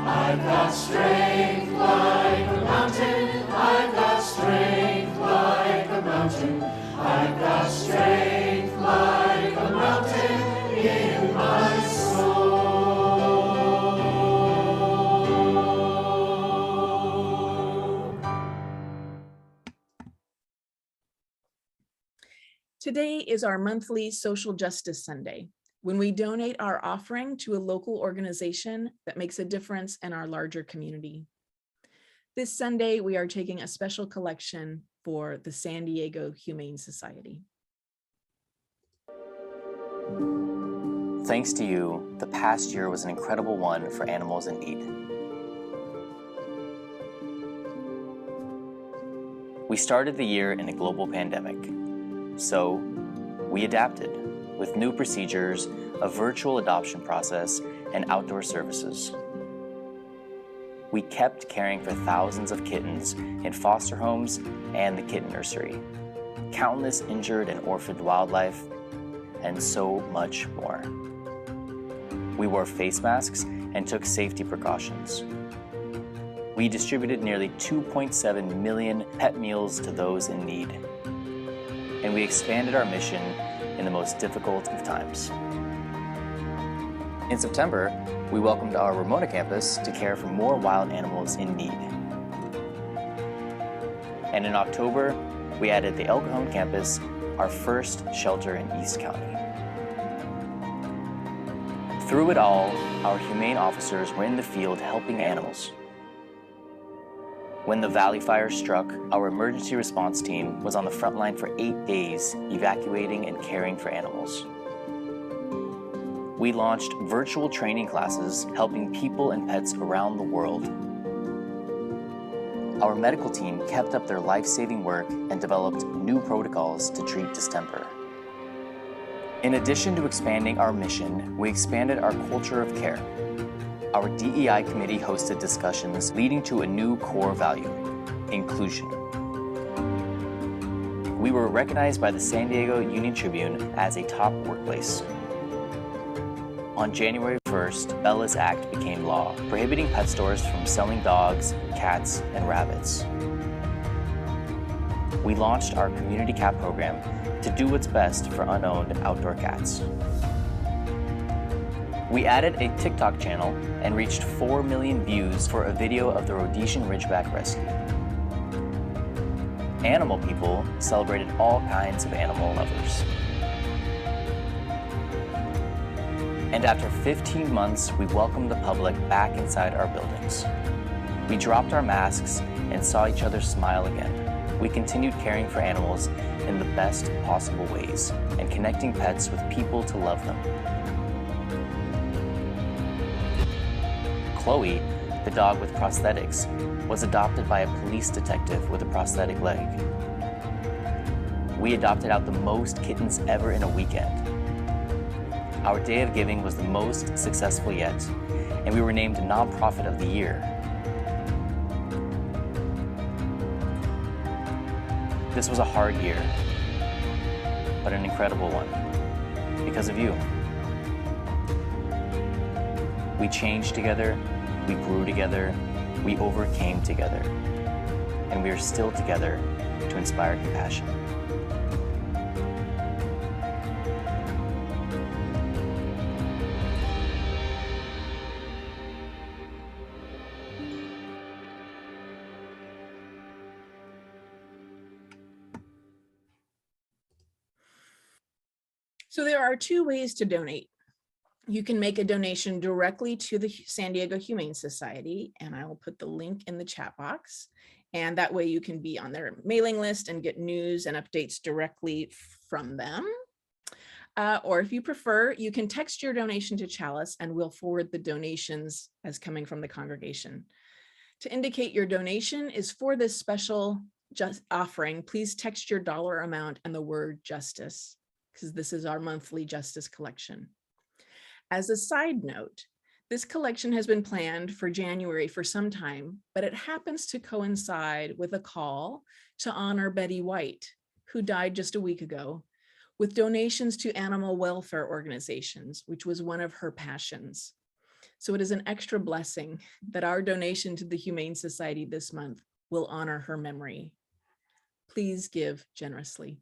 I've got strength like a mountain. I've got strength like a mountain. I've got strength like a mountain in my soul. Today is our monthly Social Justice Sunday, when we donate our offering to a local organization that makes a difference in our larger community. This Sunday, we are taking a special collection for the San Diego Humane Society. Thanks to you, the past year was an incredible one for animals in need. We started the year in a global pandemic, so we adapted with new procedures, a virtual adoption process, and outdoor services. We kept caring for thousands of kittens in foster homes and the kitten nursery, countless injured and orphaned wildlife, and so much more. We wore face masks and took safety precautions. We distributed nearly 2.7 million pet meals to those in need. And we expanded our mission in the most difficult of times. In September, we welcomed our Ramona campus to care for more wild animals in need. And in October, we added the El Cajon campus, our first shelter in East County. Through it all, our humane officers were in the field helping animals. When the Valley Fire struck, our emergency response team was on the front line for 8 days, evacuating and caring for animals. We launched virtual training classes, helping people and pets around the world. Our medical team kept up their life-saving work and developed new protocols to treat distemper. In addition to expanding our mission, we expanded our culture of care. Our DEI committee hosted discussions leading to a new core value, inclusion. We were recognized by the San Diego Union Tribune as a top workplace. On January 1st, Bella's Act became law, prohibiting pet stores from selling dogs, cats, and rabbits. We launched our Community Cat program to do what's best for unowned outdoor cats. We added a TikTok channel and reached 4 million views for a video of the Rhodesian Ridgeback rescue. Animal people celebrated all kinds of animal lovers. And after 15 months, we welcomed the public back inside our buildings. We dropped our masks and saw each other smile again. We continued caring for animals in the best possible ways and connecting pets with people to love them. Chloe, the dog with prosthetics, was adopted by a police detective with a prosthetic leg. We adopted out the most kittens ever in a weekend. Our Day of Giving was the most successful yet, and we were named Nonprofit of the Year. This was a hard year, but an incredible one, because of you. We changed together, we grew together, we overcame together, and we are still together to inspire compassion. So there are two ways to donate. You can make a donation directly to the San Diego Humane Society, and I will put the link in the chat box. And that way you can be on their mailing list and get news and updates directly from them. Or if you prefer, you can text your donation to Chalice and we'll forward the donations as coming from the congregation. To indicate your donation is for this special offering, please text your dollar amount and the word justice, because this is our monthly justice collection. As a side note, this collection has been planned for January for some time, but it happens to coincide with a call to honor Betty White, who died just a week ago, with donations to animal welfare organizations, which was one of her passions. So it is an extra blessing that our donation to the Humane Society this month will honor her memory. Please give generously.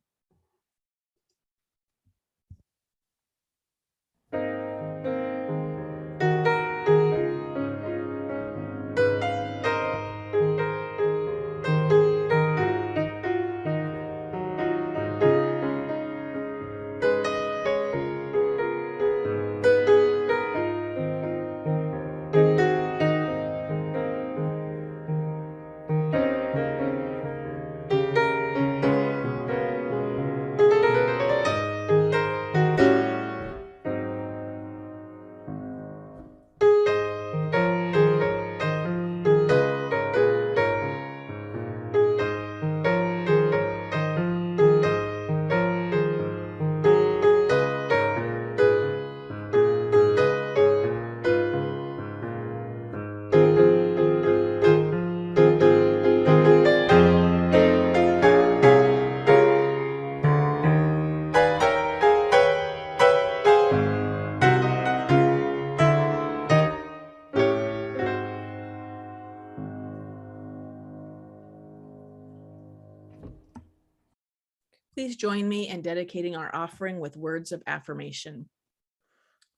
Please join me in dedicating our offering with words of affirmation.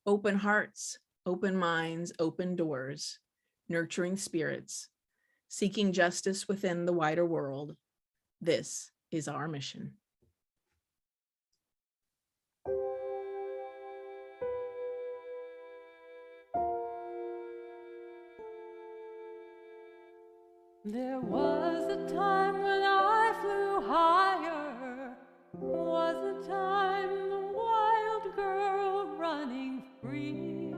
Open hearts, open minds, open doors, nurturing spirits, seeking justice within the wider world. This is our mission. There was a time when I flew higher, was a time the wild girl running free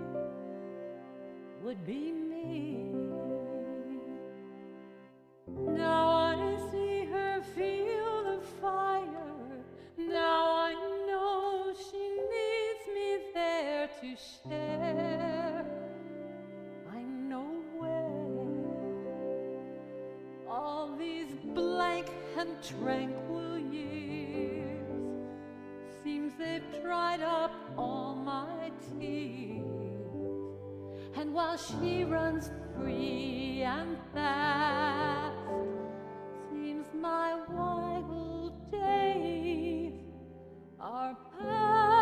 would be me. Now I see her feel the fire, now I know she needs me there to share. I know all these blank and tranquil years, seems they've dried up all my tears. And while she runs free and fast, seems my wild days are past.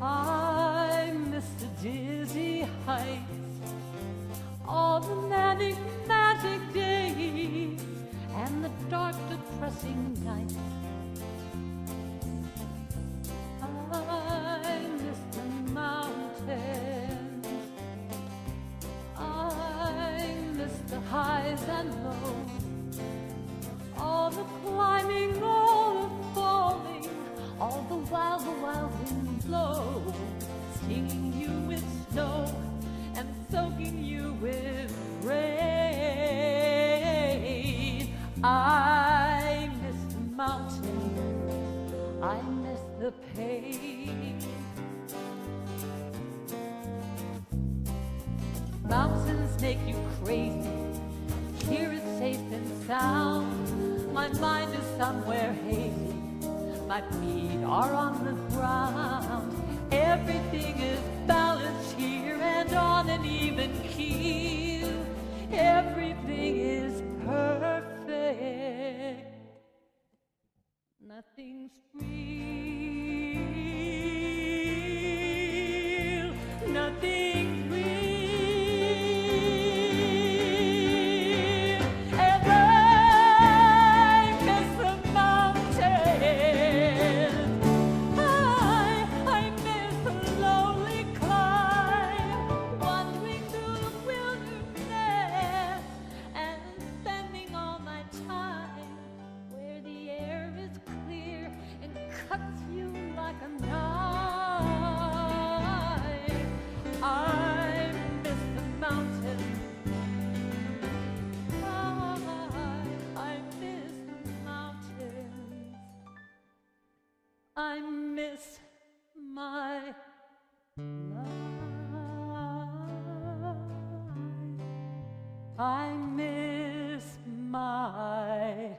I miss the dizzy heights, all the manic days, and the dark, depressing nights. I miss the mountains, I miss the highs and lows, all the climbing, all the falling, all the wild wind blows, stinging you with snow and soaking you with rain. I miss the mountain, I miss the pain. Mountains make you crazy, here it's safe and sound. My mind is somewhere hazy, my feet are on the ground. Everything is balanced here and on an even keel. Everything is perfect. Nothing's real. Nothing's real. I miss my I miss my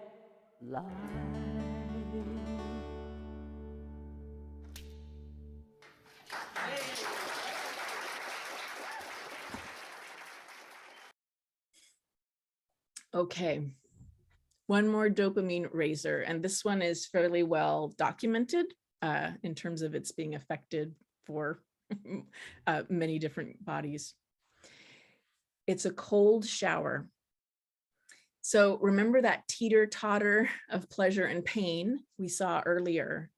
life. Okay, one more dopamine raiser, and this one is fairly well documented in terms of its being affected for many different bodies. It's a cold shower. So remember that teeter-totter of pleasure and pain we saw earlier?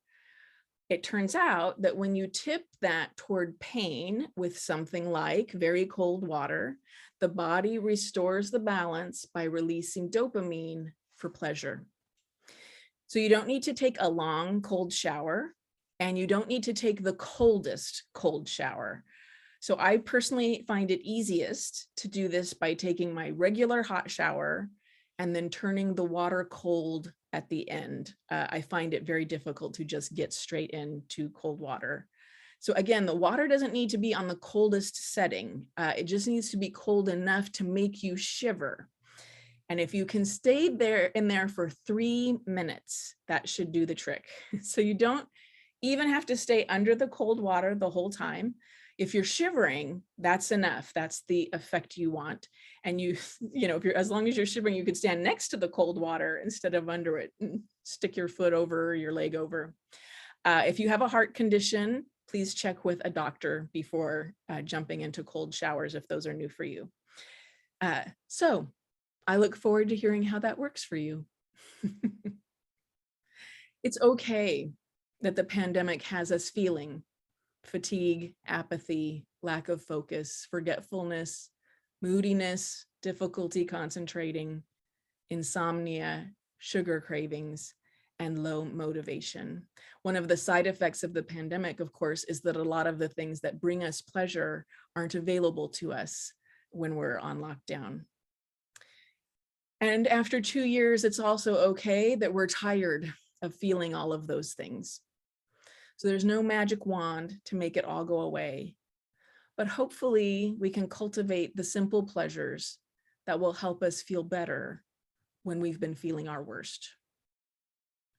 It turns out that when you tip that toward pain with something like very cold water, the body restores the balance by releasing dopamine for pleasure. So you don't need to take a long cold shower, and you don't need to take the coldest cold shower. So I personally find it easiest to do this by taking my regular hot shower and then turning the water cold at the end. I find it very difficult to just get straight into cold water. So again, the water doesn't need to be on the coldest setting. It just needs to be cold enough to make you shiver. And if you can stay in there for 3 minutes, that should do the trick. So you don't even have to stay under the cold water the whole time. If you're shivering, that's enough. That's the effect you want. And if you're, as long as you're shivering, you could stand next to the cold water instead of under it and stick your foot over, your leg over. If you have a heart condition, please check with a doctor before jumping into cold showers if those are new for you. So I look forward to hearing how that works for you. It's okay that the pandemic has us feeling fatigue, apathy, lack of focus, forgetfulness, moodiness, difficulty concentrating, insomnia, sugar cravings, and low motivation. One of the side effects of the pandemic, of course, is that a lot of the things that bring us pleasure aren't available to us when we're on lockdown. And after 2 years, it's also okay that we're tired of feeling all of those things. So there's no magic wand to make it all go away, but hopefully we can cultivate the simple pleasures that will help us feel better when we've been feeling our worst.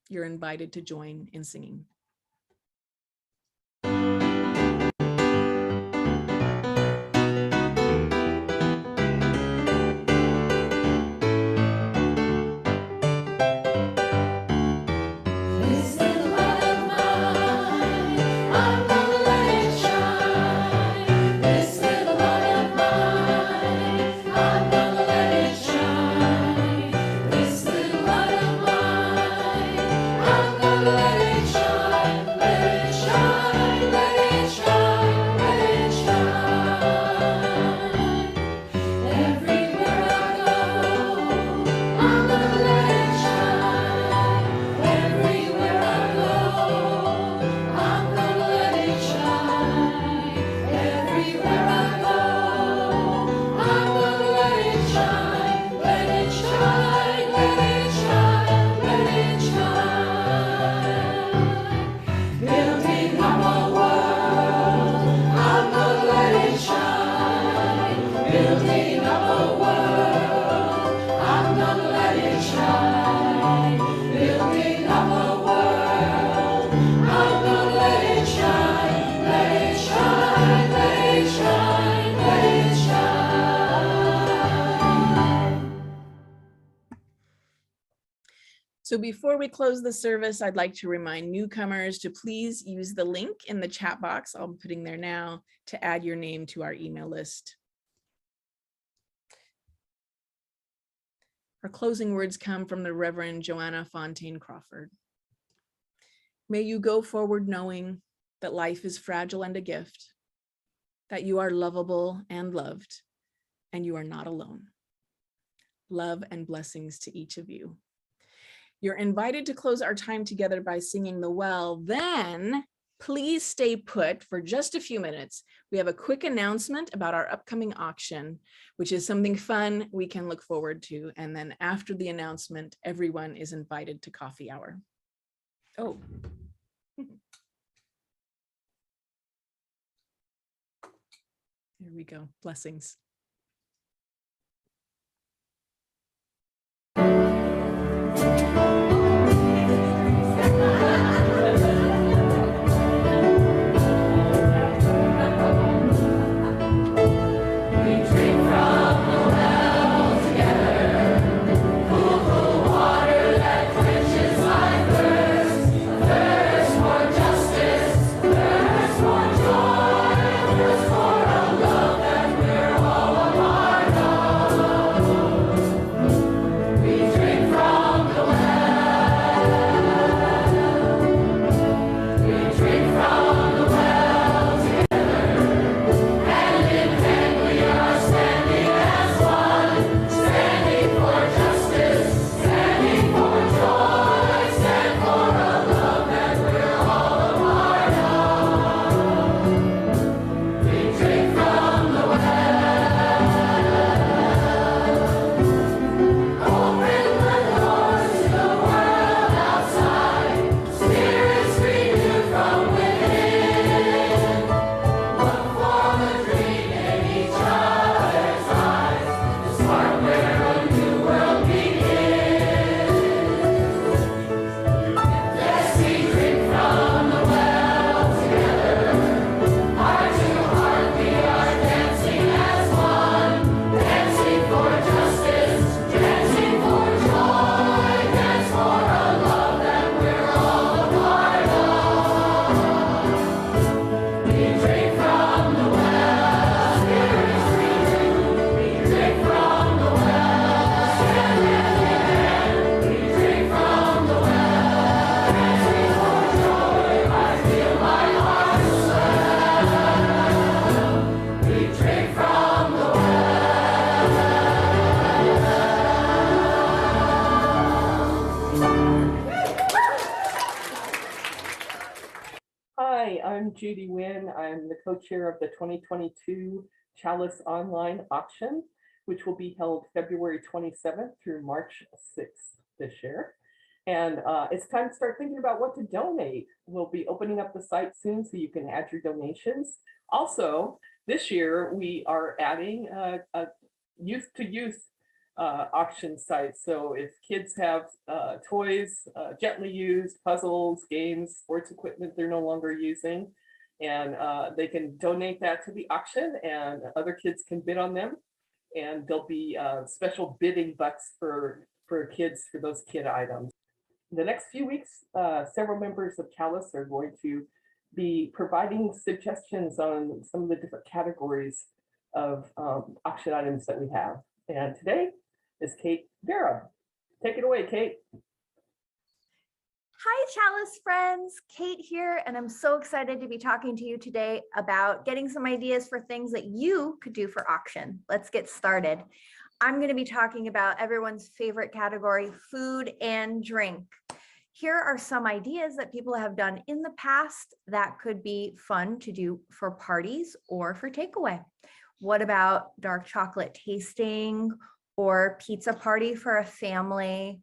You're invited to join in singing. So before we close the service, I'd like to remind newcomers to please use the link in the chat box I'll be putting there now to add your name to our email list. Our closing words come from the Reverend Joanna Fontaine Crawford. May you go forward knowing that life is fragile and a gift, that you are lovable and loved, and you are not alone. Love and blessings to each of you. You're invited to close our time together by singing the well. Then please stay put for just a few minutes. We have a quick announcement about our upcoming auction, which is something fun we can look forward to. And then after the announcement, everyone is invited to coffee hour. Oh. There we go. Blessings. Judy Wynn. I'm the co-chair of the 2022 Chalice online auction, which will be held February 27th through March 6th this year. And it's time to start thinking about what to donate. We'll be opening up the site soon so you can add your donations. Also, this year we are adding a youth-to-youth auction site. So if kids have toys, gently used, puzzles, games, sports equipment they're no longer using, and they can donate that to the auction and other kids can bid on them. And there'll be special bidding bucks for kids for those kid items. In the next few weeks, several members of Chalice are going to be providing suggestions on some of the different categories of auction items that we have. And today is Kate Vera. Take it away, Kate. Hi, Chalice friends. Kate here, and I'm so excited to be talking to you today about getting some ideas for things that you could do for auction. Let's get started. I'm going to be talking about everyone's favorite category, food and drink. Here are some ideas that people have done in the past that could be fun to do for parties or for takeaway. What about dark chocolate tasting or pizza party for a family?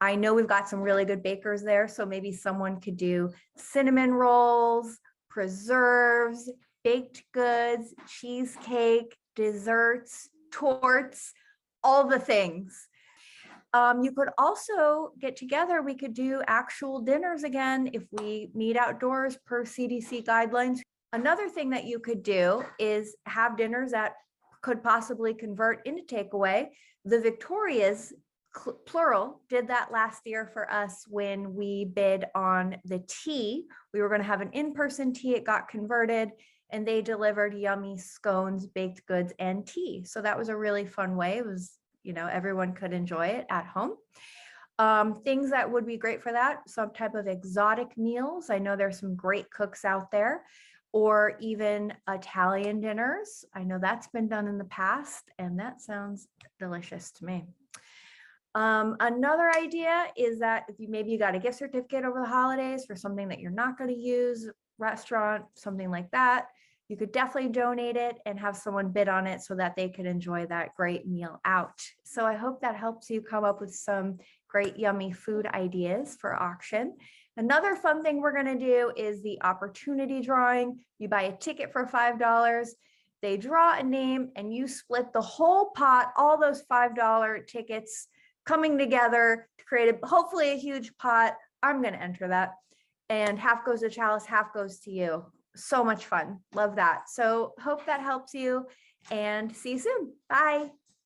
I know we've got some really good bakers there, so maybe someone could do cinnamon rolls, preserves, baked goods, cheesecake, desserts, torts, all the things. You could also get together. We could do actual dinners again if we meet outdoors per CDC guidelines. Another thing that you could do is have dinners that could possibly convert into takeaway. The Victorias, plural, did that last year for us when we bid on the tea. We were going to have an in-person tea. It got converted and they delivered yummy scones, baked goods, and tea. So that was a really fun way. It was, everyone could enjoy it at home. Things that would be great for that, some type of exotic meals. I know there's some great cooks out there, or even Italian dinners. I know that's been done in the past and that sounds delicious to me. Another idea is that if you got a gift certificate over the holidays for something that you're not going to use, restaurant, something like that, you could definitely donate it and have someone bid on it so that they could enjoy that great meal out. So I hope that helps you come up with some great yummy food ideas for auction. Another fun thing we're going to do is the opportunity drawing. You buy a ticket for $5. They draw a name and you split the whole pot, all those $5 tickets coming together to create hopefully a huge pot. I'm going to enter that. And half goes to Chalice, half goes to you. So much fun. Love that. So hope that helps you and see you soon. Bye.